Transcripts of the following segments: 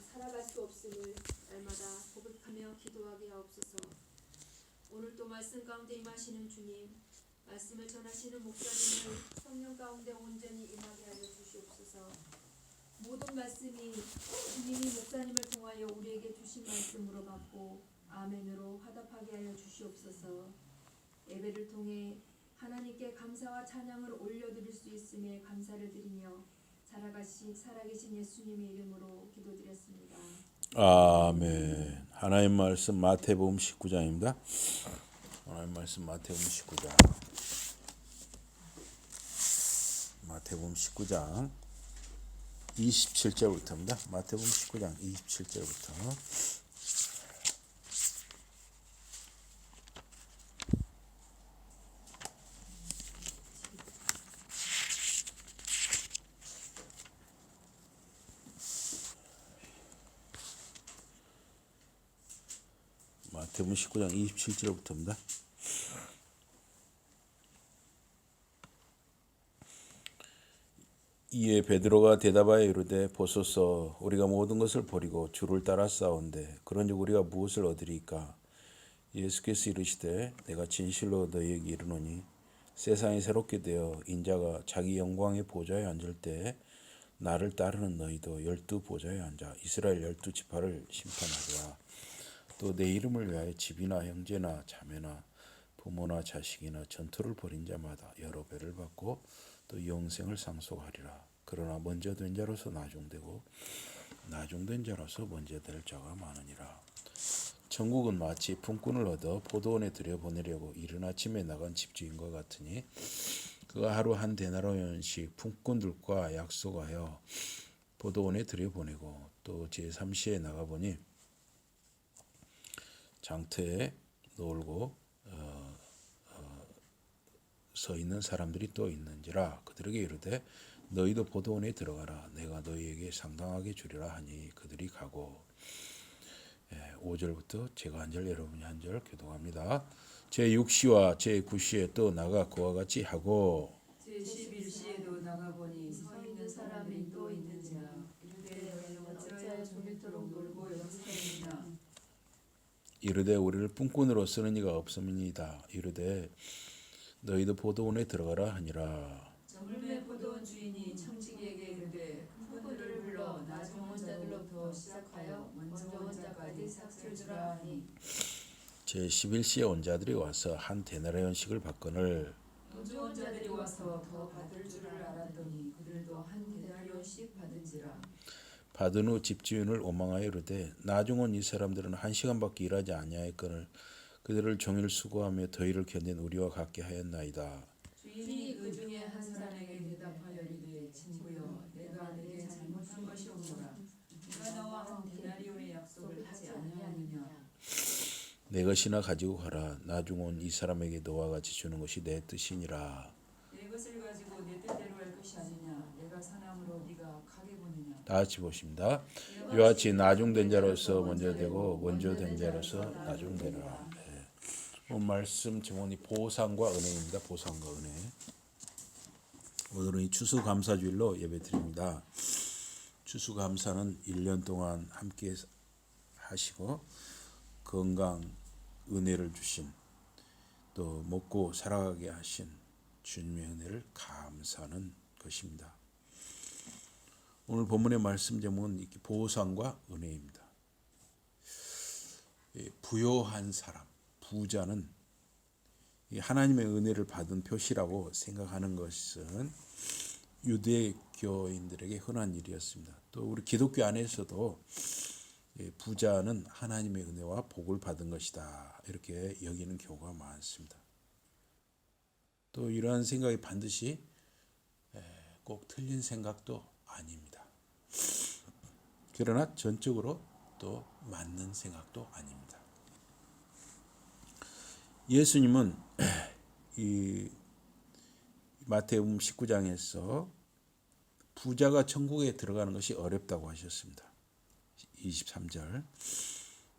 살아갈 수 없음을 날마다 고백하며 기도하게 하옵소서. 오늘 또 말씀 가운데 임하시는 주님, 말씀을 전하시는 목사님을 성령 가운데 온전히 임하게 하여 주시옵소서. 모든 말씀이 주님이 목사님을 통하여 우리에게 주신 말씀으로 받고 아멘으로 화답하게 하여 주시옵소서. 예배를 통해 하나님께 감사와 찬양을 올려드릴 수 있음에 감사를 드리며 살아계신 예수님의 이름으로 기도드렸습니다. 아멘. 하나님 말씀 마태복음 19장입니다. 하나님 말씀 마태복음 19장. 마태복음 19장 27절부터입니다. 마태복음 19장 27절부터. 마태복음 19장 27절부터입니다. 이에 베드로가 대답하여 이르되 보소서 우리가 모든 것을 버리고 주를 따라 싸운데 그런즉 우리가 무엇을 얻으리까? 예수께서 이르시되 내가 진실로 너희에게 이르노니 세상이 새롭게 되어 인자가 자기 영광의 보좌에 앉을 때 나를 따르는 너희도 12 보좌에 앉아 이스라엘 12 지파를 심판하리라. 또 내 이름을 위하여 집이나 형제나 자매나 부모나 자식이나 전투를 벌인 자마다 여러 배를 받고 또 영생을 상속하리라. 그러나 먼저 된 자로서 나중되고 나중된 자로서 먼저 될 자가 많으니라. 천국은 마치 품꾼을 얻어 포도원에 들여보내려고 이른 아침에 나간 집주인과 같으니 그가 하루 한 데나리온씩 품꾼들과 약속하여 포도원에 들여보내고 또 제3시에 나가보니 장터에 놀고 서 있는 사람들이 또 있는지라. 그들에게 이르되 너희도 포도원에 들어가라. 내가 너희에게 상당하게 주리라 하니 그들이 가고. 5절부터 제가 한 절 여러분이 한 절 교독합니다. 제6시와 제9시에 또 나가 그와 같이 하고 제11시에도 나가보니 서 있는 사람이 또 있는지라. 이르되 너희는 어찌하여 종일토록 놀고 연습하느냐. 이르되 우리를 품꾼으로 쓰는 이가 없음이니이다. 이르되 너희도 포도원에 들어가라 하니라. 저물매 포도원 주인이 청지기에게 이르되 품꾼들을 불러 나중 온 자들로부터 시작하여 먼저 온 자까지 삭을 주라 하니 제11시에 온 자들이 와서 한 데나리온씩을 받거늘 먼저 온 자들이 와서 더 받을 줄을 알았더니 그들도 한 데나리온씩 받은지라. 받은 후 집주인을 오망하여 이르되 나중 온 이 사람들은 1시간밖에 일하지 아니하였거늘 그들을 종일 수고하며 더위를 견딘 우리와 같게 하였나이다. 주인이 그 중에 한 사람에게 대답하여 이르되 친구여 내가 내게 잘못한 것이 없노라. 네가 나와 한 데나리온의 약속을 하지 아니하느냐. 내 것이나 가지고 가라. 나중 온 이 사람에게 너와 같이 주는 것이 내 뜻이니라. 내 것을 가지고 내 뜻대로 할 것이 아니냐. 내가 사람으로 네가 가게 보느냐. 다 같이 보십니다. 이와 같이 나중된 자로서 먼저 되고 먼저 된 자로서 나중되라. 말씀 제목이 보상과 은혜입니다. 보상과 은혜. 오늘은 이 추수감사주일로 예배드립니다. 추수감사는 1년 동안 함께 하시고 건강, 은혜를 주신 또 먹고 살아가게 하신 주님의 은혜를 감사하는 것입니다. 오늘 본문의 말씀 제목은 보상과 은혜입니다. 부요한 사람, 부자는 하나님의 은혜를 받은 표시라고 생각하는 것은 유대교인들에게 흔한 일이었습니다. 또 우리 기독교 안에서도 부자는 하나님의 은혜와 복을 받은 것이다 이렇게 여기는 경우가 많습니다. 또 이러한 생각이 반드시 꼭 틀린 생각도 아닙니다. 그러나 전적으로 또 맞는 생각도 아닙니다. 예수님은 이 마태복음 19장에서 부자가 천국에 들어가는 것이 어렵다고 하셨습니다. 23절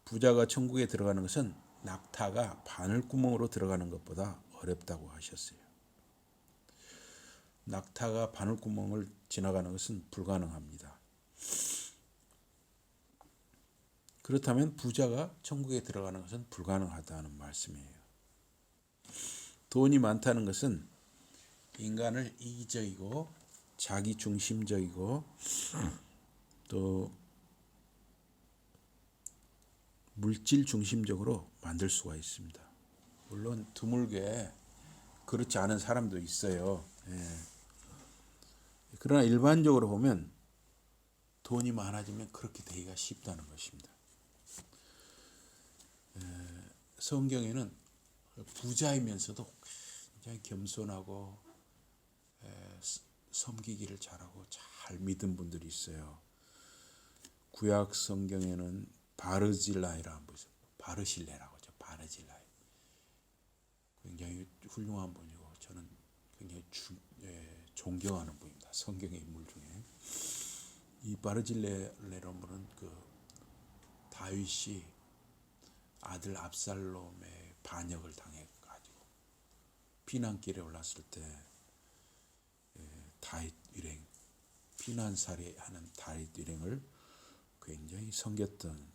부자가 천국에 들어가는 것은 낙타가 바늘구멍으로 들어가는 것보다 어렵다고 하셨어요. 낙타가 바늘구멍을 지나가는 것은 불가능합니다. 그렇다면 부자가 천국에 들어가는 것은 불가능하다는 말씀이에요. 돈이 많다는 것은 인간을 이기적이고 자기 중심적이고 또 물질 중심적으로 만들 수가 있습니다. 물론 드물게 그렇지 않은 사람도 있어요. 예. 그러나 일반적으로 보면 돈이 많아지면 그렇게 되기가 쉽다는 것입니다. 성경에는 부자이면서도 굉장히 겸손하고 섬기기를 잘하고 잘 믿은 분들이 있어요. 구약 성경에는 바르질라이라는 분이 있어요. 바르실레라고 하죠. 바르질라이. 굉장히 훌륭한 분이고 저는 굉장히 존경하는 분입니다. 성경의 인물 중에. 이 바르질레라는 분은 그 다윗이 아들 압살롬의 반역을 당해가지고 피난길에 올랐을 때 다윗 일행, 피난살이하는 다윗 일행을 굉장히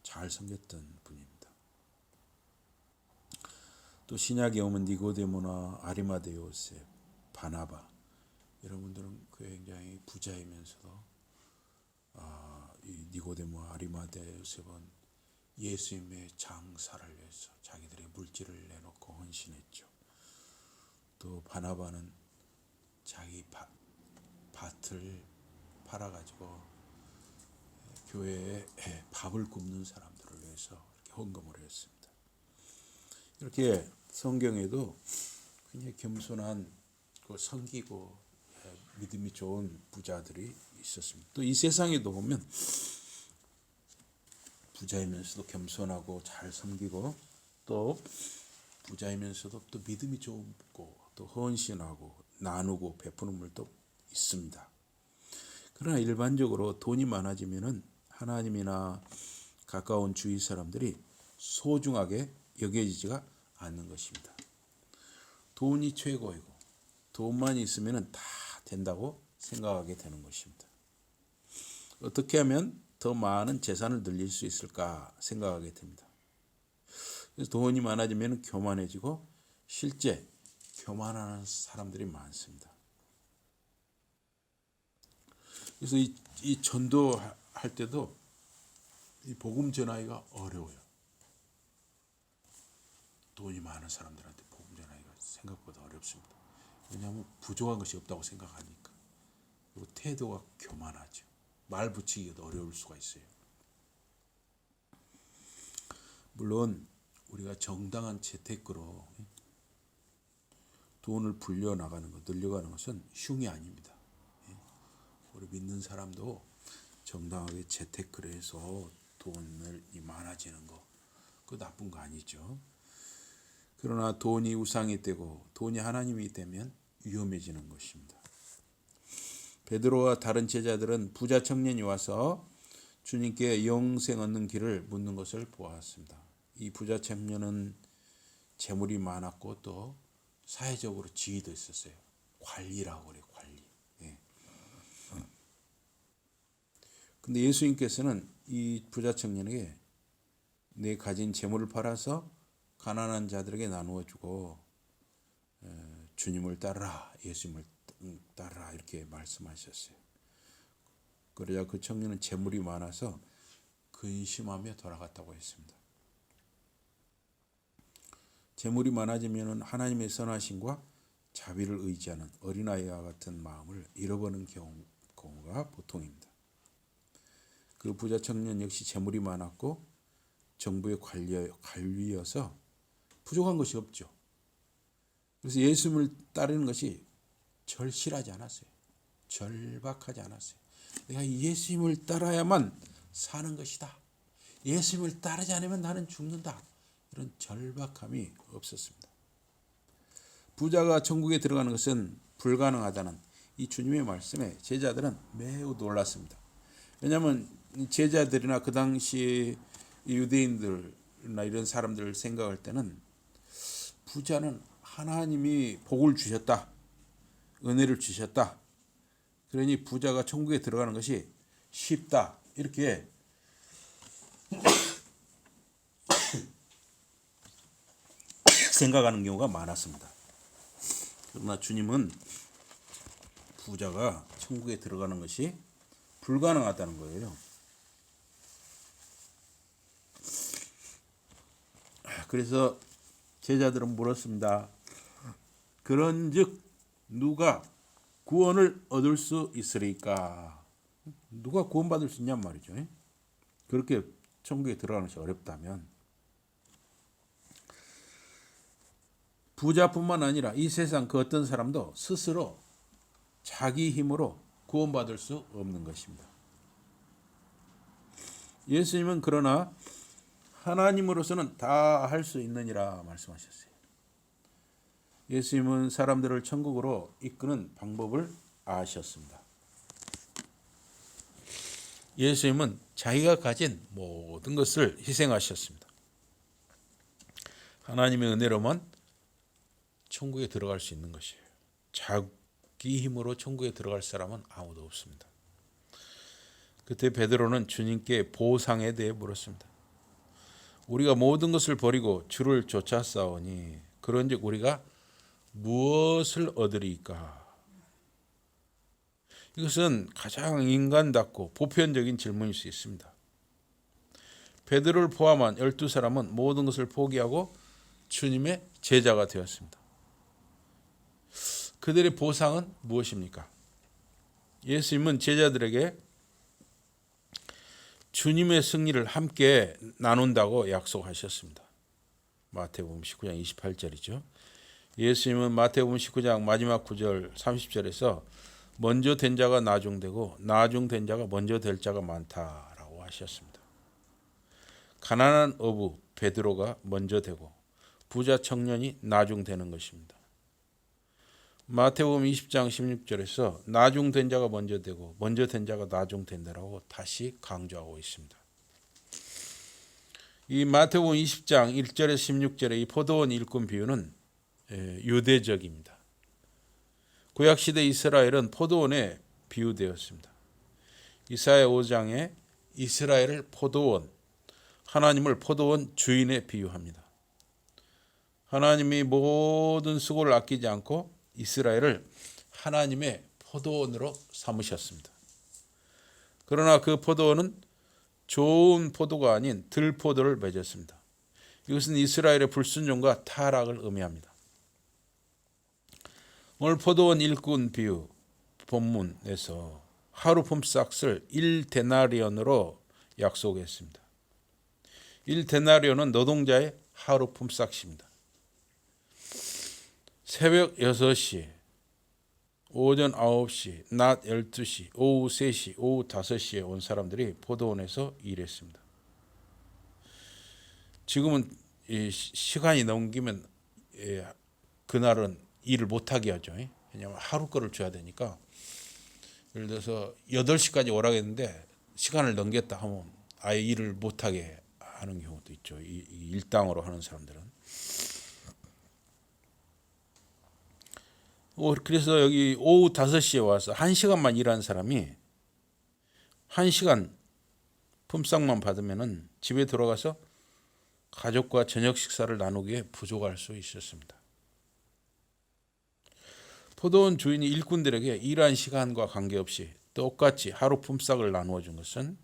잘 섬겼던 분입니다. 또 신약에 오면 니고데모나 아리마대 요셉, 바나바 이런 분들은 굉장히 부자이면서도 이 니고데모 아리마대 요셉은 예수님의 장사를 위해서 자기들의 물질을 내놓고 헌신했죠. 또 바나바는 자기 밭을 팔아가지고 교회에 밥을 굽는 사람들을 위해서 이렇게 헌금을 했습니다. 이렇게 성경에도 굉장히 겸손한 섬기고 믿음이 좋은 부자들이 있었습니다. 또 이 세상에도 보면 부자이면서도 겸손하고 잘 섬기고 또 부자이면서도 또 믿음이 좋고 또 헌신하고 나누고 베푸는 분도 있습니다. 그러나 일반적으로 돈이 많아지면은 하나님이나 가까운 주위 사람들이 소중하게 여겨지지가 않는 것입니다. 돈이 최고이고 돈만 있으면은 다 된다고 생각하게 되는 것입니다. 어떻게 하면 더 많은 재산을 늘릴 수 있을까 생각하게 됩니다. 그래서 돈이 많아지면 교만해지고 실제 교만하는 사람들이 많습니다. 그래서 이 전도할 때도 이 복음 전하기가 어려워요. 돈이 많은 사람들한테 복음 전하기가 생각보다 어렵습니다. 왜냐하면 부족한 것이 없다고 생각하니까. 그리고 태도가 교만하죠. 말 붙이기도 어려울 수가 있어요. 물론 우리가 정당한 재테크로 돈을 불려나가는 것, 늘려가는 것은 흉이 아닙니다. 우리 믿는 사람도 정당하게 재테크를 해서 돈이 많아지는 거, 그거 나쁜 거 아니죠. 그러나 돈이 우상이 되고 돈이 하나님이 되면 위험해지는 것입니다. 베드로와 다른 제자들은 부자 청년이 와서 주님께 영생 얻는 길을 묻는 것을 보았습니다. 이 부자 청년은 재물이 많았고 또 사회적으로 지위도 있었어요. 관리라고 그래요. 관리. 예. 근데 예수님께서는 이 부자 청년에게 내 가진 재물을 팔아서 가난한 자들에게 나누어 주고 주님을 따르라, 예수님을 따르라 이렇게 말씀하셨어요. 그러자 그 청년은 재물이 많아서 근심하며 돌아갔다고 했습니다. 재물이 많아지면 하나님의 선하심과 자비를 의지하는 어린아이와 같은 마음을 잃어버리는 경우가 보통입니다. 그 부자 청년 역시 재물이 많았고 정부의 관리여서 부족한 것이 없죠. 그래서 예수님을 따르는 것이 절실하지 않았어요. 절박하지 않았어요. 내가 예수님을 따라야만 사는 것이다. 예수님을 따르지 않으면 나는 죽는다. 이런 절박함이 없었습니다. 부자가 천국에 들어가는 것은 불가능하다는 이 주님의 말씀에 제자들은 매우 놀랐습니다. 왜냐하면 제자들이나 그 당시 유대인들이나 이런 사람들을 생각할 때는 부자는 하나님이 복을 주셨다. 은혜를 주셨다. 그러니 부자가 천국에 들어가는 것이 쉽다. 이렇게 생각하는 경우가 많았습니다. 그러나 주님은 부자가 천국에 들어가는 것이 불가능하다는 거예요. 그래서 제자들은 물었습니다. 그런즉 누가 구원을 얻을 수 있으리까? 누가 구원받을 수 있냔 말이죠. 그렇게 천국에 들어가는 것이 어렵다면. 부자뿐만 아니라 이 세상 그 어떤 사람도 스스로 자기 힘으로 구원받을 수 없는 것입니다. 예수님은 그러나 하나님으로서는 다 할 수 있느니라 말씀하셨어요. 예수님은 사람들을 천국으로 이끄는 방법을 아셨습니다. 예수님은 자기가 가진 모든 것을 희생하셨습니다. 하나님의 은혜로만 천국에 들어갈 수 있는 것이에요. 자기 힘으로 천국에 들어갈 사람은 아무도 없습니다. 그때 베드로는 주님께 보상에 대해 물었습니다. 우리가 모든 것을 버리고 주를 쫓아싸우니 그런즉 우리가 무엇을 얻으리까? 이것은 가장 인간답고 보편적인 질문일 수 있습니다. 베드로를 포함한 12사람은 모든 것을 포기하고 주님의 제자가 되었습니다. 그들의 보상은 무엇입니까? 예수님은 제자들에게 주님의 승리를 함께 나눈다고 약속하셨습니다. 마태복음 19장 28절이죠. 예수님은 마태복음 19장 마지막 9절 30절에서 먼저 된 자가 나중되고 나중된 자가 먼저 될 자가 많다라고 하셨습니다. 가난한 어부 베드로가 먼저 되고 부자 청년이 나중되는 것입니다. 마태복음 20장 16절에서 나중된 자가 먼저 되고 먼저 된 자가 나중된다라고 다시 강조하고 있습니다. 이 마태복음 20장 1절에서 16절의 이 포도원 일꾼 비유는 유대적입니다. 구약시대 이스라엘은 포도원에 비유되었습니다. 이사야 5장에 이스라엘을 포도원, 하나님을 포도원 주인에 비유합니다. 하나님이 모든 수고를 아끼지 않고 이스라엘을 하나님의 포도원으로 삼으셨습니다. 그러나 그 포도원은 좋은 포도가 아닌 들포도를 맺었습니다. 이것은 이스라엘의 불순종과 타락을 의미합니다. 오늘 포도원 일꾼 비유 본문에서 하루 품삯을 1데나리온으로 약속했습니다. 1데나리온은 노동자의 하루 품삯입니다. 새벽 6시, 오전 9시, 낮 12시, 오후 3시, 오후 5시에 온 사람들이 포도원에서 일했습니다. 지금은 시간이 넘기면 그날은 일을 못하게 하죠. 왜냐하면 하루 거를 줘야 되니까. 예를 들어서 8시까지 오라고 했는데 시간을 넘겼다 하면 아예 일을 못하게 하는 경우도 있죠. 일당으로 하는 사람들은. 그래서 여기 오후 5시에 와서 1시간만 일한 사람이 1시간 품삯만 받으면 집에 들어가서 가족과 저녁 식사를 나누기에 부족할 수 있었습니다. 포도원 주인이 일꾼들에게 일한 시간과 관계없이 똑같이 하루 품삯을 나누어 준 것은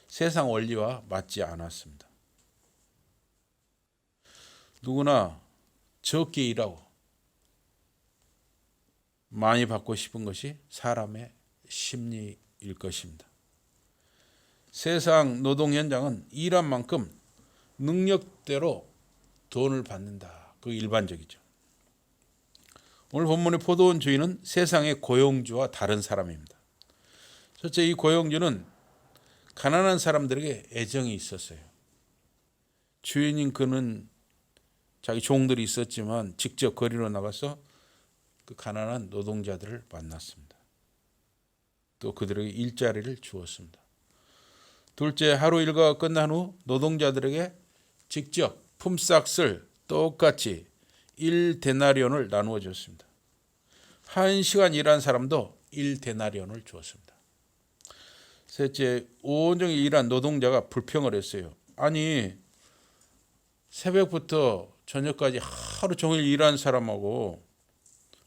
세상 원리와 맞지 않았습니다. 누구나 적게 일하고 많이 받고 싶은 것이 사람의 심리일 것입니다. 세상 노동 현장은 일한 만큼 능력대로 돈을 받는다. 그 일반적이죠. 오늘 본문의 포도원 주인은 세상의 고용주와 다른 사람입니다. 첫째, 이 고용주는 가난한 사람들에게 애정이 있었어요. 주인인 그는 자기 종들이 있었지만 직접 거리로 나가서 그 가난한 노동자들을 만났습니다. 또 그들에게 일자리를 주었습니다. 둘째, 하루 일과가 끝난 후 노동자들에게 직접 품삯을 똑같이 1데나리온을 나누어 줬습니다. 1시간 일한 사람도 1데나리온을 주었습니다. 셋째, 온종일 일한 노동자가 불평을 했어요. 아니, 새벽부터 저녁까지 하루 종일 일한 사람하고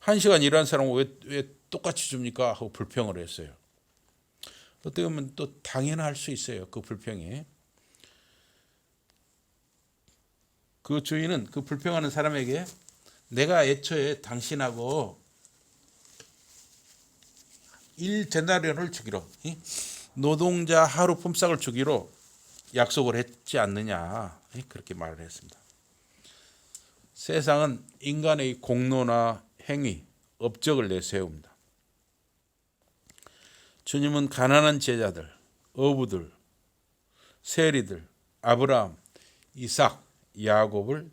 1시간 일한 사람하고 왜 똑같이 줍니까? 하고 불평을 했어요. 어떻게 보면 또 당연할 수 있어요. 그 불평이. 그 주인은 그 불평하는 사람에게 내가 애초에 당신하고 1데나리온을 주기로, 노동자 하루 품삯을 주기로 약속을 했지 않느냐, 그렇게 말을 했습니다. 세상은 인간의 공로나 행위, 업적을 내세웁니다. 주님은 가난한 제자들, 어부들, 세리들, 아브라함, 이삭, 야곱을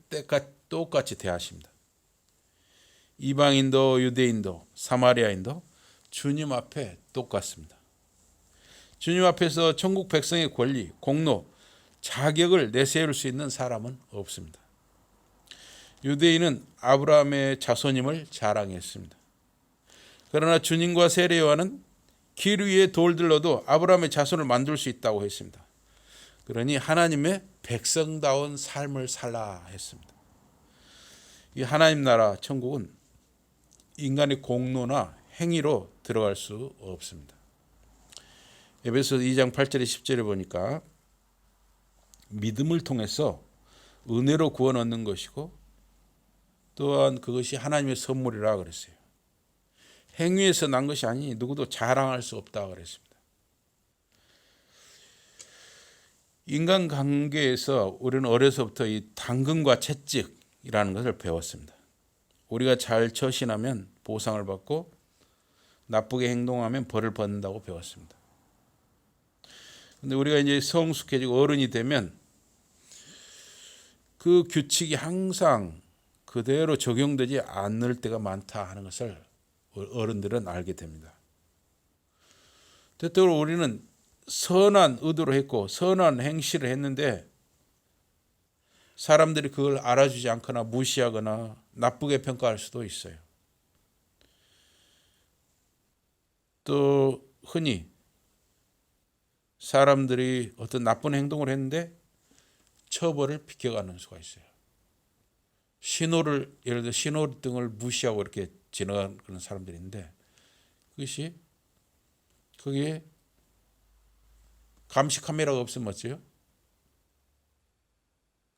똑같이 대하십니다. 이방인도 유대인도 사마리아인도 주님 앞에 똑같습니다. 주님 앞에서 천국 백성의 권리, 공로, 자격을 내세울 수 있는 사람은 없습니다. 유대인은 아브라함의 자손임을 자랑했습니다. 그러나 주님과 세례요한은 길 위에 돌들러도 아브라함의 자손을 만들 수 있다고 했습니다. 그러니 하나님의 백성다운 삶을 살라 했습니다. 이 하나님 나라 천국은 인간의 공로나 행위로 들어갈 수 없습니다. 에베소서 2장 8절에 10절에 보니까 믿음을 통해서 은혜로 구원 얻는 것이고 또한 그것이 하나님의 선물이라 그랬어요. 행위에서 난 것이 아니니 누구도 자랑할 수 없다 그랬습니다. 인간관계에서 우리는 어려서부터 이 당근과 채찍이라는 것을 배웠습니다. 우리가 잘 처신하면 보상을 받고 나쁘게 행동하면 벌을 받는다고 배웠습니다. 근데 우리가 이제 성숙해지고 어른이 되면 그 규칙이 항상 그대로 적용되지 않을 때가 많다 하는 것을 어른들은 알게 됩니다. 때때로 우리는 선한 의도로 했고 선한 행실을 했는데 사람들이 그걸 알아주지 않거나 무시하거나 나쁘게 평가할 수도 있어요. 또 흔히 사람들이 어떤 나쁜 행동을 했는데 처벌을 비껴가는 수가 있어요. 신호를 예를 들어 신호등을 무시하고 이렇게 지나가는 그런 사람들이 있는데 그게 감시 카메라가 없으면 어째요?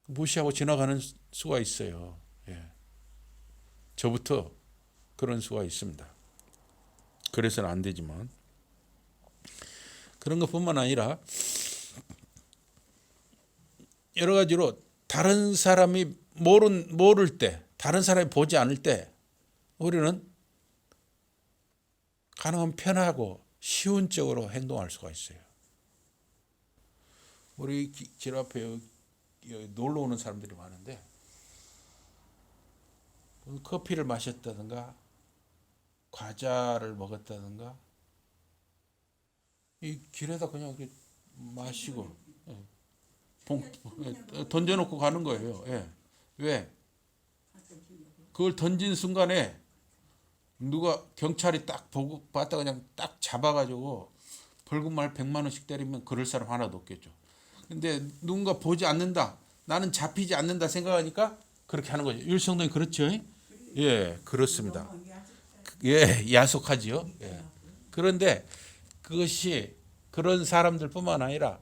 무시하고 지나가는 수가 있어요. 예. 저부터 그런 수가 있습니다. 그래서는 안 되지만 그런 것뿐만 아니라 여러 가지로 다른 사람이 모를 때, 다른 사람이 보지 않을 때 우리는 가능하면 편하고 쉬운 쪽으로 행동할 수가 있어요. 우리 길 앞에 여기 놀러 오는 사람들이 많은데 커피를 마셨다든가 과자를 먹었다든가 이 길에다 그냥 이렇게 마시고 던져놓고 가는 거예요. 예. 왜? 그걸 던진 순간에 누가 경찰이 딱 보고 봤다 그냥 딱 잡아가지고 벌금만 100만 원씩 때리면 그럴 사람 하나도 없겠죠. 근데 누군가 보지 않는다, 나는 잡히지 않는다 생각하니까 그렇게 하는 거죠. 율성동이 그렇죠? 예, 그렇습니다. 예, 야속하지요. 예. 그런데 그것이 그런 사람들뿐만 아니라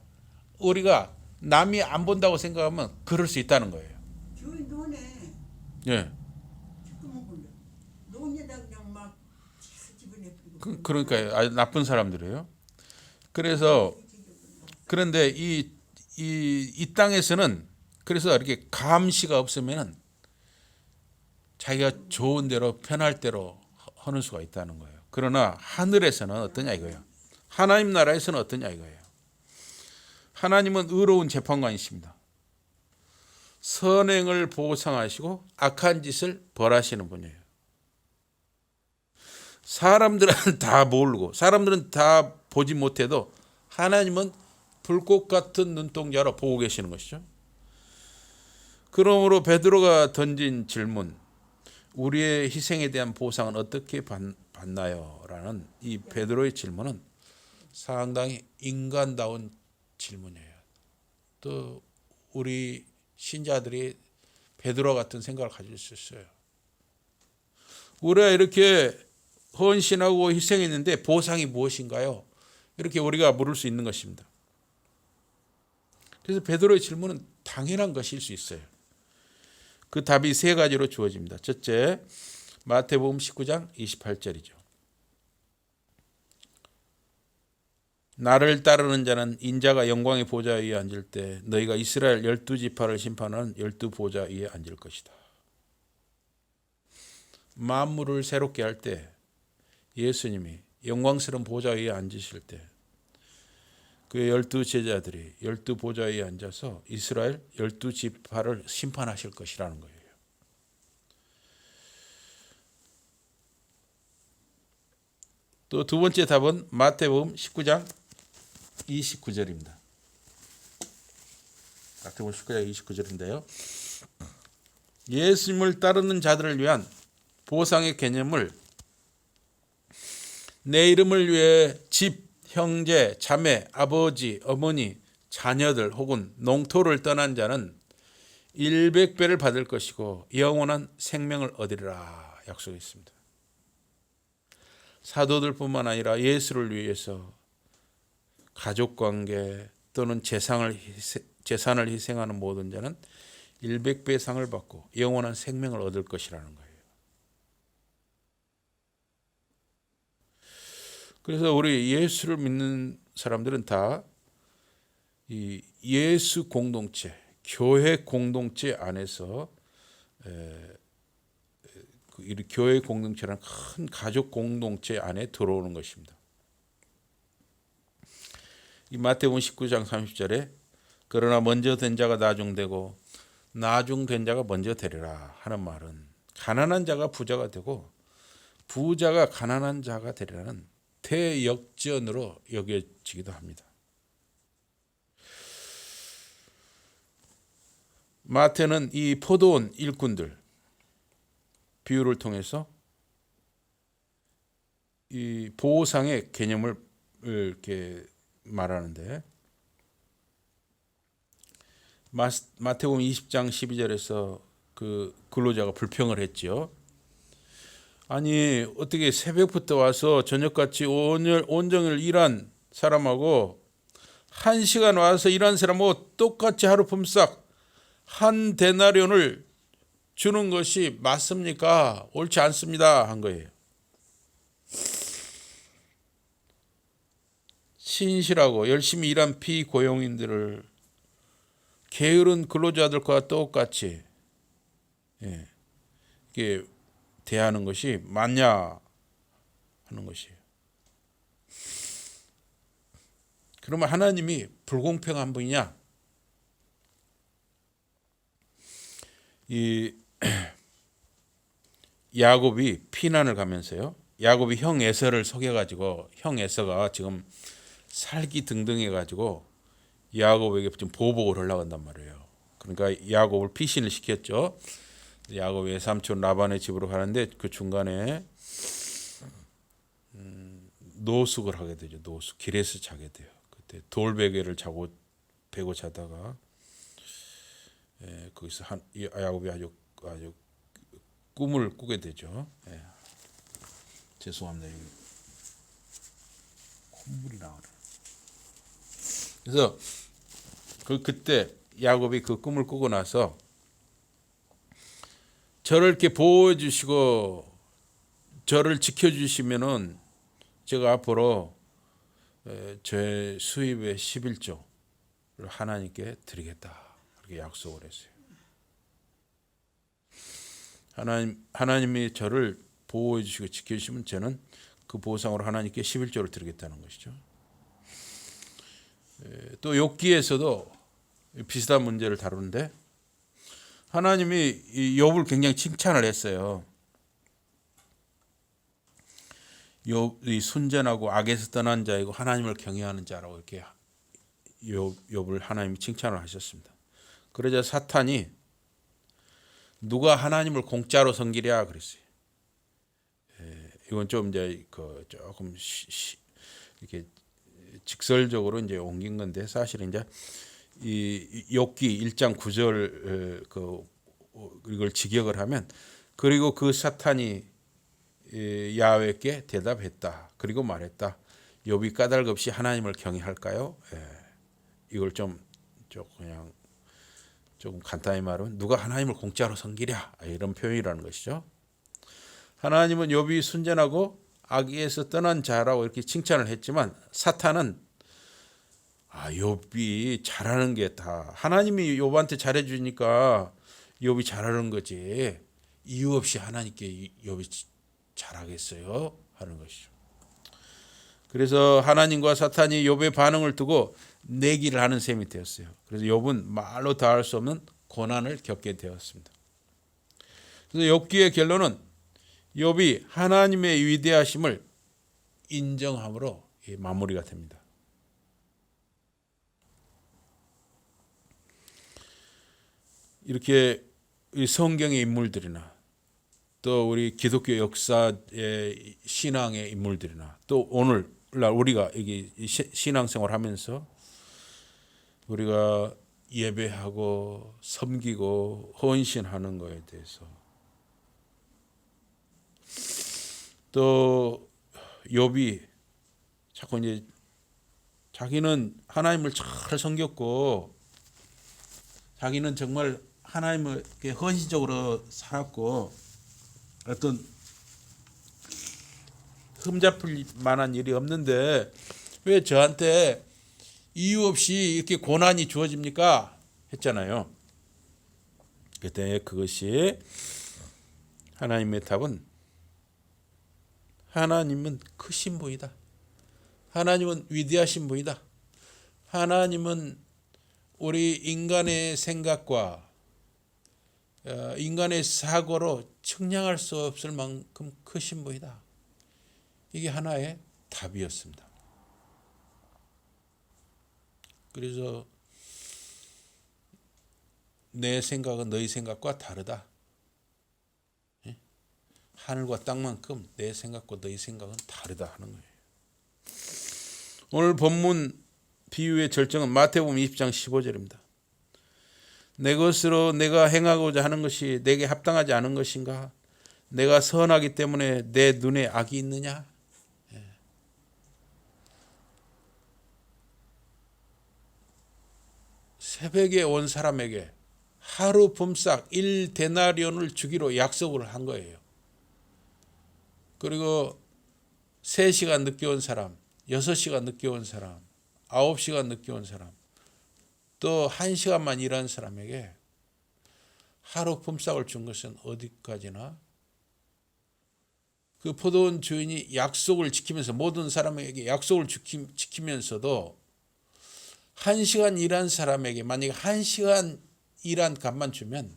우리가 남이 안 본다고 생각하면 그럴 수 있다는 거예요. 교회 노네. 예. 조금만 볼래. 노네다 그냥 막 집어내 뿌리고. 그러니까 아주 나쁜 사람들이에요. 그래서 그런데 이 땅에서는 그래서 이렇게 감시가 없으면 자기가 좋은 대로 편할 대로 하는 수가 있다는 거예요. 그러나 하늘에서는 어떠냐 이거예요. 하나님 나라에서는 어떠냐 이거예요. 하나님은 의로운 재판관이십니다. 선행을 보상하시고 악한 짓을 벌하시는 분이에요. 사람들은 다 모르고 사람들은 다 보지 못해도 하나님은 불꽃 같은 눈동자로 보고 계시는 것이죠. 그러므로 베드로가 던진 질문, 우리의 희생에 대한 보상은 어떻게 받나요? 라는 이 베드로의 질문은 상당히 인간다운 질문이에요. 또 우리 신자들이 베드로 같은 생각을 가질 수 있어요. 우리가 이렇게 헌신하고 희생했는데 보상이 무엇인가요? 이렇게 우리가 물을 수 있는 것입니다. 그래서 베드로의 질문은 당연한 것일 수 있어요. 그 답이 세 가지로 주어집니다. 첫째, 마태복음 19장 28절이죠. 나를 따르는 자는 인자가 영광의 보좌 위에 앉을 때 너희가 이스라엘 12지파를 심판하는 12보좌 위에 앉을 것이다. 만물을 새롭게 할 때 예수님이 영광스러운 보좌 위에 앉으실 때 그의 12제자들이 12보좌 위에 앉아서 이스라엘 12지파를 심판하실 것이라는 거예요. 또 두 번째 답은 마태복음 19장 29절입니다. 마태복음 19장 29절인데요. 예수님을 따르는 자들을 위한 보상의 개념을 내 이름을 위해 집, 형제, 자매, 아버지, 어머니, 자녀들 혹은 농토를 떠난 자는 100배를 받을 것이고 영원한 생명을 얻으리라 약속했습니다. 사도들뿐만 아니라 예수를 위해서 가족관계 또는 재산을 희생하는 모든 자는 100배의 상을 받고 영원한 생명을 얻을 것이라는 거예요. 그래서 우리 예수를 믿는 사람들은 다 이 예수 공동체, 교회 공동체 안에서 교회 공동체라는 큰 가족 공동체 안에 들어오는 것입니다. 이 마태복음 19장 30절에 그러나 먼저 된 자가 나중되고 나중된 자가 먼저 되리라 하는 말은 가난한 자가 부자가 되고 부자가 가난한 자가 되리라는 대역전으로 여겨지기도 합니다. 마태는 이 포도원 일꾼들 비유를 통해서 이 보상의 개념을 이렇게 말하는데 마태복음 20장 12절에서 그 근로자가 불평을 했죠. 아니 어떻게 새벽부터 와서 저녁같이 온종일 일한 사람하고 1시간 와서 일한 사람하고 똑같이 하루 품삯 한 데나리온을 주는 것이 맞습니까? 옳지 않습니다 한 거예요. 신실하고 열심히 일한 피고용인들을 게으른 근로자들과 똑같이 이렇게 대하는 것이 맞냐 하는 것이에요. 그러면 하나님이 불공평한 분이냐? 이 야곱이 피난을 가면서요. 야곱이 형 에서를 속여가지고 형 에서가 지금 살기 등등해가지고 야곱에게 좀 보복을 하려고 한단 말이에요. 그러니까 야곱을 피신을 시켰죠. 야곱의 외삼촌 라반의 집으로 가는데 그 중간에 노숙을 하게 되죠. 노숙 길에서 자게 돼요. 그때 돌베개를 베고 자다가 거기서 야곱이 아주 꿈을 꾸게 되죠. 죄송합니다. 콧물이 나오네. 그래서 그때 야곱이 그 꿈을 꾸고 나서 저를 이렇게 보호해 주시고 저를 지켜 주시면은 제가 앞으로 제 수입의 11조를 하나님께 드리겠다. 그렇게 약속을 했어요. 하나님이 저를 보호해 주시고 지켜 주시면 저는 그 보상으로 하나님께 11조를 드리겠다는 것이죠. 또 욥기에서도 비슷한 문제를 다루는데 하나님이 욥을 굉장히 칭찬을 했어요. 욥이 순전하고 악에서 떠난 자이고 하나님을 경외하는 자라고 이렇게 욥을 하나님이 칭찬을 하셨습니다. 그러자 사탄이 누가 하나님을 공짜로 섬기랴 그랬어요. 이건 좀 이제 조금 이렇게 직설적으로 이제 옮긴 건데 사실은 이제 이 욥기 1장 9절 이걸 직역을 하면 그리고 그 사탄이 야훼께 대답했다. 그리고 말했다. 욥이 까닭 없이 하나님을 경외할까요? 이걸 좀 그냥 조금 간단히 말하면 누가 하나님을 공짜로 섬기랴 이런 표현이라는 것이죠. 하나님은 욥이 순전하고 악에서 떠난 자라고 이렇게 칭찬을 했지만 사탄은 욥이 잘하는 게 다 하나님이 욥한테 잘해주니까 욥이 잘하는 거지 이유 없이 하나님께 욥이 잘하겠어요 하는 것이죠. 그래서 하나님과 사탄이 욥의 반응을 두고 내기를 하는 셈이 되었어요. 그래서 욥은 말로 다할 수 없는 고난을 겪게 되었습니다. 그래서 욥기의 결론은 욥이 하나님의 위대하심을 인정함으로 마무리가 됩니다. 이렇게 성경의 인물들이나 또 우리 기독교 역사의 신앙의 인물들이나 또 오늘날 우리가 여기 신앙생활 하면서 우리가 예배하고 섬기고 헌신하는 것에 대해서 또 욥이 자꾸 이제 자기는 하나님을 잘 섬겼고 자기는 정말 하나님을 헌신적으로 살았고 어떤 흠잡을 만한 일이 없는데 왜 저한테 이유 없이 이렇게 고난이 주어집니까? 했잖아요. 그때 그것이 하나님의 답은 하나님은 크신 분이다. 하나님은 위대하신 분이다. 하나님은 우리 인간의 생각과 인간의 사고로 측량할 수 없을 만큼 크신 분이다. 이게 하나의 답이었습니다. 그래서 내 생각은 너희 생각과 다르다. 하늘과 땅만큼 내 생각과 너희 생각은 다르다 하는 거예요. 오늘 본문 비유의 절정은 마태복음 20장 15절입니다. 내 것으로 내가 행하고자 하는 것이 내게 합당하지 않은 것인가? 내가 선하기 때문에 내 눈에 악이 있느냐? 새벽에 온 사람에게 하루 품삯 1데나리온을 주기로 약속을 한 거예요. 그리고 3시간 늦게 온 사람, 6시간 늦게 온 사람, 9시간 늦게 온 사람, 또 1시간만 일한 사람에게 하루 품삯을 준 것은 어디까지나 그 포도원 주인이 약속을 지키면서 모든 사람에게 약속을 지키면서도 1시간 일한 사람에게 만약에 1시간 일한 값만 주면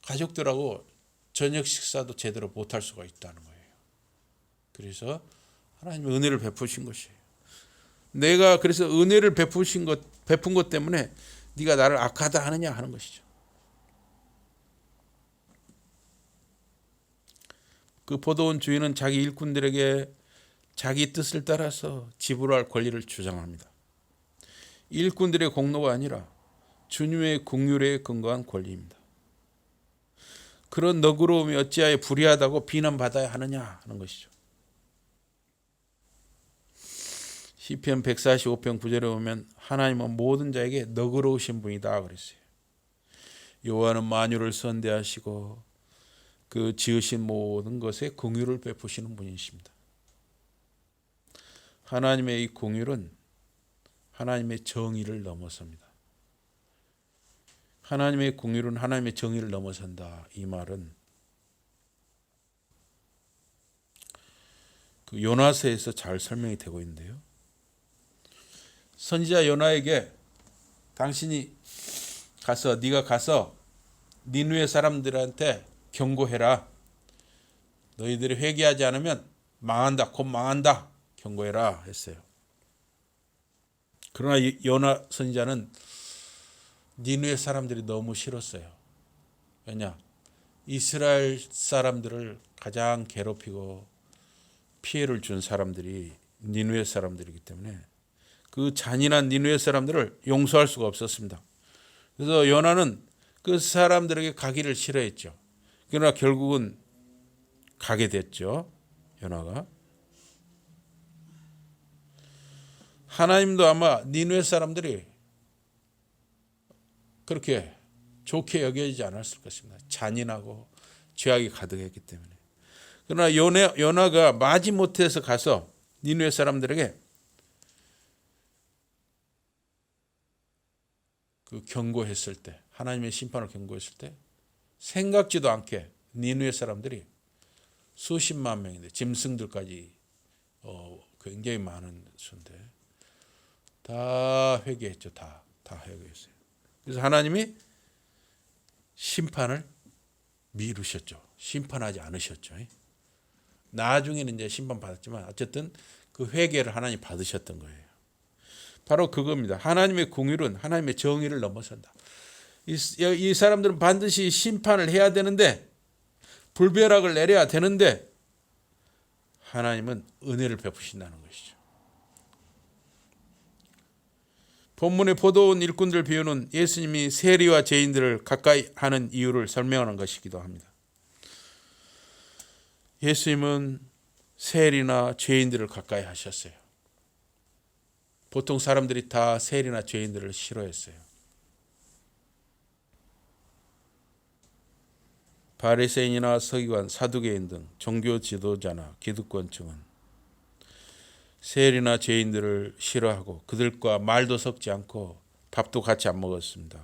가족들하고 저녁 식사도 제대로 못할 수가 있다는 거예요. 그래서 하나님의 은혜를 베푸신 것이에요. 내가 그래서 은혜를 베푼 것 때문에 네가 나를 악하다 하느냐 하는 것이죠. 그 포도원 주인은 자기 일꾼들에게 자기 뜻을 따라서 지불할 권리를 주장합니다. 일꾼들의 공로가 아니라 주님의 긍휼에 근거한 권리입니다. 그런 너그러움이 어찌하여 불의하다고 비난받아야 하느냐 하는 것이죠. 시편 145편 9절에 보면 하나님은 모든 자에게 너그러우신 분이다 그랬어요. 여호와는 만유를 선대하시고 그 지으신 모든 것에 긍휼을 베푸시는 분이십니다. 하나님의 이 긍휼은 하나님의 정의를 넘어섭니다. 하나님의 긍휼은 하나님의 정의를 넘어선다. 이 말은 그 요나서에서 잘 설명이 되고 있는데요. 선지자 요나에게 네가 가서 니느웨 사람들한테 경고해라. 너희들이 회개하지 않으면 망한다. 곧 망한다. 경고해라 했어요. 그러나 요나 선지자는 니느웨 사람들이 너무 싫었어요. 왜냐? 이스라엘 사람들을 가장 괴롭히고 피해를 준 사람들이 니느웨 사람들이기 때문에 그 잔인한 니느웨 사람들을 용서할 수가 없었습니다. 그래서 요나는 그 사람들에게 가기를 싫어했죠. 그러나 결국은 가게 됐죠. 요나가. 하나님도 아마 니느웨 사람들이 그렇게 좋게 여겨지지 않았을 것입니다. 잔인하고 죄악이 가득했기 때문에. 그러나 요나가 마지못해서 가서 니느웨 사람들에게 그 경고했을 때, 하나님의 심판을 경고했을 때 생각지도 않게 니느웨 사람들이 수십만 명인데 짐승들까지 굉장히 많은 수인데 다 회개했죠. 다 회개했어요. 그래서 하나님이 심판을 미루셨죠. 심판하지 않으셨죠. 나중에는 이제 심판 받았지만 어쨌든 그 회개를 하나님 받으셨던 거예요. 바로 그겁니다. 하나님의 공의는 하나님의 정의를 넘어선다. 이 사람들은 반드시 심판을 해야 되는데 불벼락을 내려야 되는데 하나님은 은혜를 베푸신다는 것이죠. 본문의 포도원 일꾼들 비유는 예수님이 세리와 죄인들을 가까이 하는 이유를 설명하는 것이기도 합니다. 예수님은 세리나 죄인들을 가까이 하셨어요. 보통 사람들이 다 세리나 죄인들을 싫어했어요. 바리새인이나 서기관, 사두개인 등 종교 지도자나 기득권층은 세리나 죄인들을 싫어하고 그들과 말도 섞지 않고 밥도 같이 안 먹었습니다.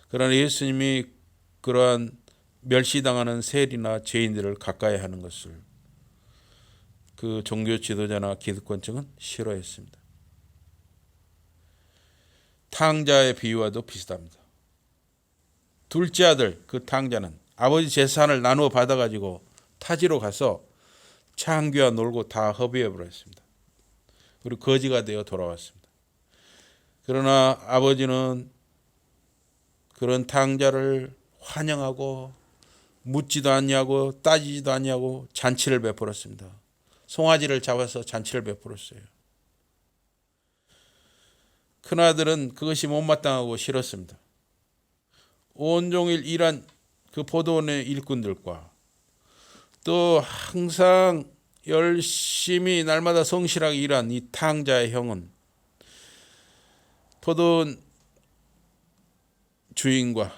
그러나 예수님이 그러한 멸시당하는 세리나 죄인들을 가까이 하는 것을 그 종교 지도자나 기득권층은 싫어했습니다. 탕자의 비유와도 비슷합니다. 둘째 아들 그 탕자는 아버지 재산을 나누어 받아가지고 타지로 가서 창귀와 놀고 다 허비해버렸습니다. 그리고 거지가 되어 돌아왔습니다. 그러나 아버지는 그런 탕자를 환영하고 묻지도 않냐고 따지지도 않냐고 잔치를 베풀었습니다. 송아지를 잡아서 잔치를 베풀었어요. 큰아들은 그것이 못마땅하고 싫었습니다. 온종일 일한 그 포도원의 일꾼들과 또 항상 열심히 날마다 성실하게 일한 이 탕자의 형은 포도원 주인과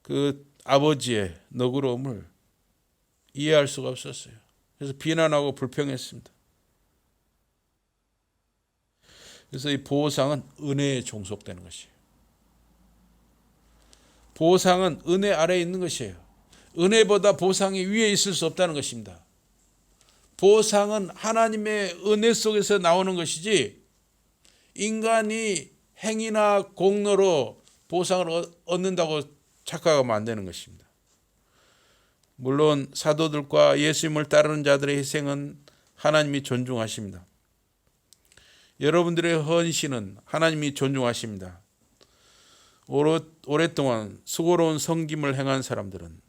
그 아버지의 너그러움을 이해할 수가 없었어요. 그래서 비난하고 불평했습니다. 그래서 이 보상은 은혜에 종속되는 것이에요. 보상은 은혜 아래에 있는 것이에요. 은혜보다 보상이 위에 있을 수 없다는 것입니다. 보상은 하나님의 은혜 속에서 나오는 것이지 인간이 행위나 공로로 보상을 얻는다고 착각하면 안 되는 것입니다. 물론 사도들과 예수님을 따르는 자들의 희생은 하나님이 존중하십니다. 여러분들의 헌신은 하나님이 존중하십니다. 오랫동안 수고로운 섬김을 행한 사람들은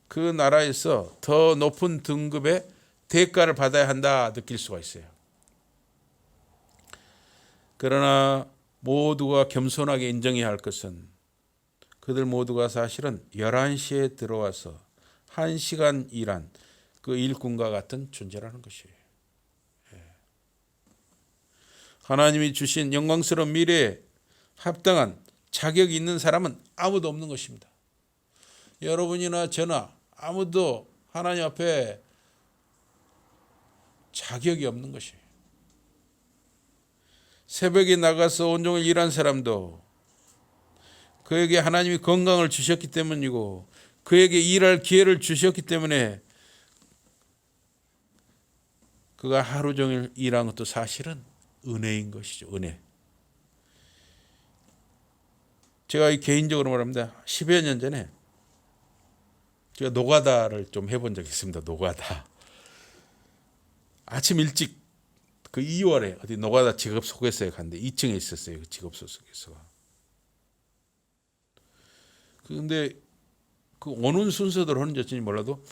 그 나라에서 더 높은 등급의 대가를 받아야 한다 느낄 수가 있어요. 그러나 모두가 겸손하게 인정해야 할 것은 그들 모두가 사실은 11시에 들어와서 1시간 일한 그 일꾼과 같은 존재라는 것이에요. 하나님이 주신 영광스러운 미래에 합당한 자격이 있는 사람은 아무도 없는 것입니다. 여러분이나 저나 아무도 하나님 앞에 자격이 없는 것이에요. 새벽에 나가서 온종일 일한 사람도 그에게 하나님이 건강을 주셨기 때문이고 그에게 일할 기회를 주셨기 때문에 그가 하루 종일 일한 것도 사실은 은혜인 것이죠. 은혜. 제가 개인적으로 말합니다. 10여 년 전에 제가 노가다를 좀 해본 적이 있습니다. 노가다. 아침 일찍 그 2월에 어디 노가다 직업 소개서에 갔는데 2층에 있었어요. 그 직업 소개서가. 그런데 그 오는 순서대로 하는지 어쩐지 몰라도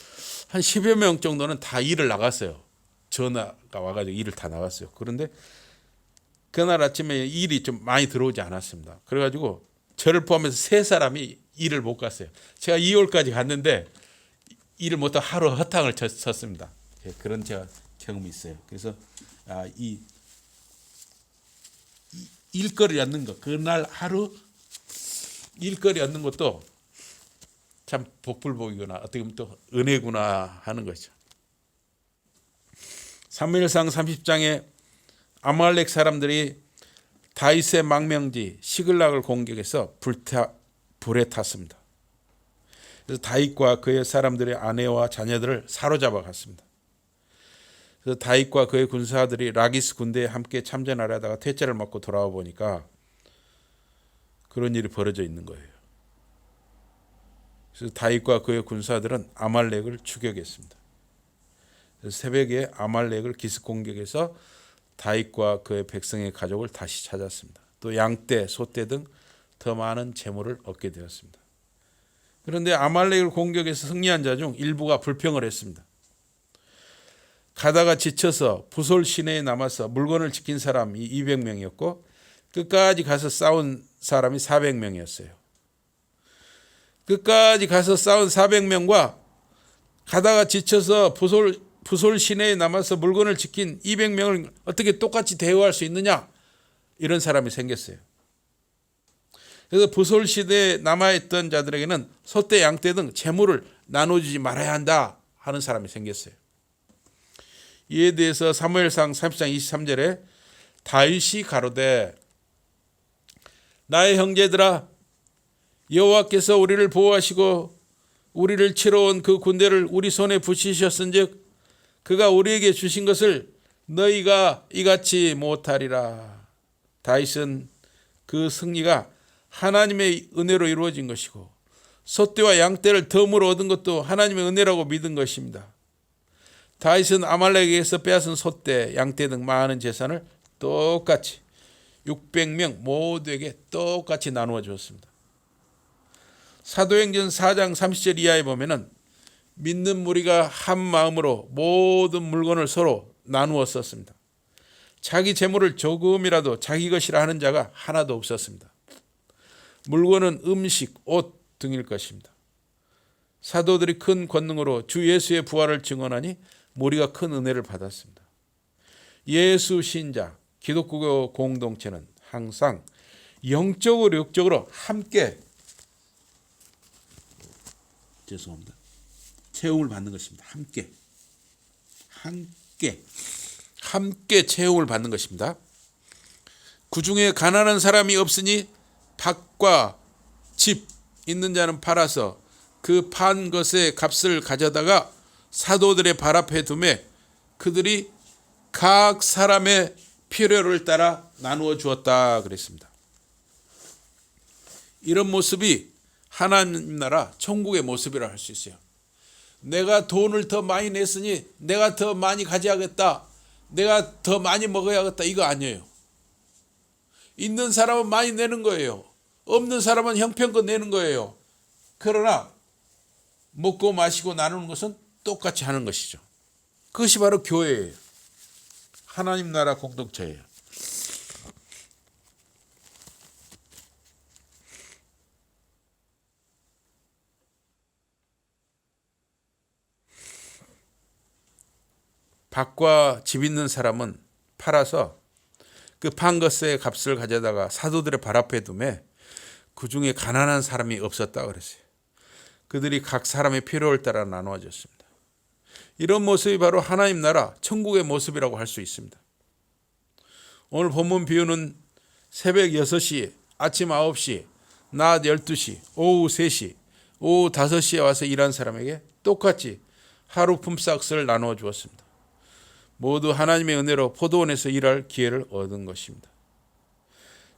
한 10여 명 정도는 다 일을 나갔어요. 전화가 와가지고 일을 다 나갔어요. 그런데 그날 아침에 일이 좀 많이 들어오지 않았습니다. 그래가지고 저를 포함해서 3사람이 일을 못 갔어요. 제가 2월까지 갔는데 일을 못하고 하루 허탕을 쳤습니다. 그런 제가 경험이 있어요. 그래서 이 일거리 얻는 것, 그날 하루 일거리 얻는 것도 참 복불복이구나, 어떻게 보면 또 은혜구나 하는 거죠. 사무엘상 30장에 아말렉 사람들이 다윗의 망명지 시글락을 공격해서 불에 탔습니다. 그래서 다윗과 그의 사람들의 아내와 자녀들을 사로잡아 갔습니다. 그래서 다윗과 그의 군사들이 라기스 군대에 함께 참전하려다가 퇴짜를 맞고 돌아와 보니까 그런 일이 벌어져 있는 거예요. 그래서 다윗과 그의 군사들은 아말렉을 추격했습니다. 그래서 새벽에 아말렉을 기습 공격해서 다윗과 그의 백성의 가족을 다시 찾았습니다. 또 양떼, 소떼 등 더 많은 재물을 얻게 되었습니다. 그런데 아말렉을 공격해서 승리한 자 중 일부가 불평을 했습니다. 가다가 지쳐서 부솔 시내에 남아서 물건을 지킨 사람이 200명이었고 끝까지 가서 싸운 사람이 400명이었어요. 끝까지 가서 싸운 400명과 가다가 지쳐서 부솔 시내에 남아서 물건을 지킨 200명을 어떻게 똑같이 대우할 수 있느냐, 이런 사람이 생겼어요. 그래서 부솔 시대에 남아있던 자들에게는 소떼, 양떼 등 재물을 나눠주지 말아야 한다 하는 사람이 생겼어요. 이에 대해서 사무엘상 30장 23절에 다윗이 가로되 나의 형제들아, 여호와께서 우리를 보호하시고 우리를 치러 온 그 군대를 우리 손에 붙이셨은즉 그가 우리에게 주신 것을 너희가 이같이 못하리라. 다윗은 그 승리가 하나님의 은혜로 이루어진 것이고 소떼와 양떼를 덤으로 얻은 것도 하나님의 은혜라고 믿은 것입니다. 다윗은 아말렉에게서 빼앗은 소떼, 양떼 등 많은 재산을 똑같이 600명 모두에게 똑같이 나누어 주었습니다. 사도행전 4장 30절 이하에 보면은 믿는 무리가 한 마음으로 모든 물건을 서로 나누어 썼습니다. 자기 재물을 조금이라도 자기 것이라 하는 자가 하나도 없었습니다. 물건은 음식, 옷 등일 것입니다. 사도들이 큰 권능으로 주 예수의 부활을 증언하니 무리가 큰 은혜를 받았습니다. 예수 신자, 기독교 공동체는 항상 영적으로 육적으로 함께 채용을 받는 것입니다. 함께 채용을 받는 것입니다. 그 중에 가난한 사람이 없으니 밭과 집 있는 자는 팔아서 그 판 것의 값을 가져다가 사도들의 발 앞에 두매 그들이 각 사람의 필요를 따라 나누어 주었다 그랬습니다. 이런 모습이 하나님 나라 천국의 모습이라 할 수 있어요. 내가 돈을 더 많이 냈으니 내가 더 많이 가져야겠다, 내가 더 많이 먹어야겠다, 이거 아니에요. 있는 사람은 많이 내는 거예요. 없는 사람은 형편껏 내는 거예요. 그러나 먹고 마시고 나누는 것은 똑같이 하는 것이죠. 그것이 바로 교회예요. 하나님 나라 공동체예요. 밭과 집 있는 사람은 팔아서 그 판 것의 값을 가져다가 사도들의 발 앞에 두매 그 중에 가난한 사람이 없었다 그랬어요. 그들이 각 사람의 필요를 따라 나누어졌습니다. 이런 모습이 바로 하나님 나라 천국의 모습이라고 할 수 있습니다. 오늘 본문 비유는 새벽 6시, 아침 9시, 낮 12시, 오후 3시, 오후 5시에 와서 일한 사람에게 똑같이 하루 품삯을 나누어 주었습니다. 모두 하나님의 은혜로 포도원에서 일할 기회를 얻은 것입니다.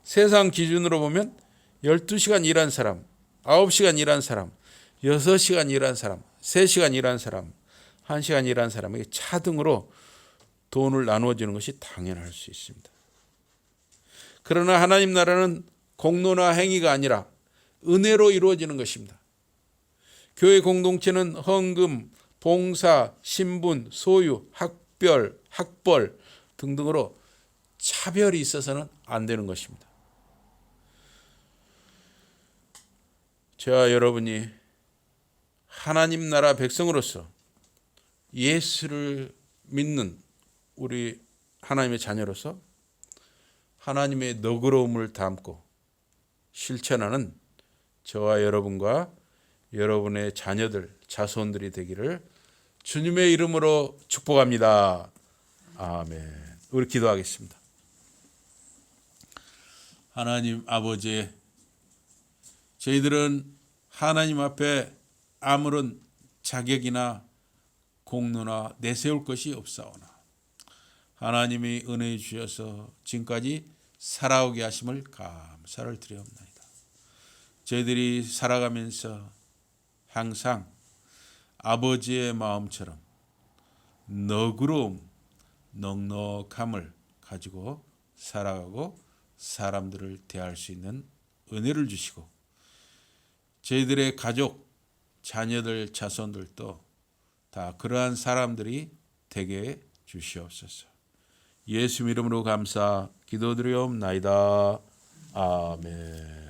세상 기준으로 보면 12시간 일한 사람, 9시간 일한 사람, 6시간 일한 사람, 3시간 일한 사람, 1시간 일한 사람에게 차등으로 돈을 나누어 주는 것이 당연할 수 있습니다. 그러나 하나님 나라는 공로나 행위가 아니라 은혜로 이루어지는 것입니다. 교회 공동체는 헌금, 봉사, 신분, 소유, 학벌 등등으로 차별이 있어서는 안 되는 것입니다. 저와 여러분이 하나님 나라 백성으로서 예수를 믿는 우리 하나님의 자녀로서 하나님의 너그러움을 담고 실천하는 저와 여러분과 여러분의 자녀들, 자손들이 되기를 주님의 이름으로 축복합니다. 아멘. 우리 기도하겠습니다. 하나님 아버지, 저희들은 하나님 앞에 아무런 자격이나 공로나 내세울 것이 없사오나 하나님이 은혜 주셔서 지금까지 살아오게 하심을 감사를 드리옵나이다. 저희들이 살아가면서 항상 아버지의 마음처럼 너그러움, 넉넉함을 가지고 살아가고 사람들을 대할 수 있는 은혜를 주시고 저희들의 가족, 자녀들, 자손들도 다 그러한 사람들이 되게 주시옵소서. 예수 이름으로 감사 기도드리옵나이다. 아멘.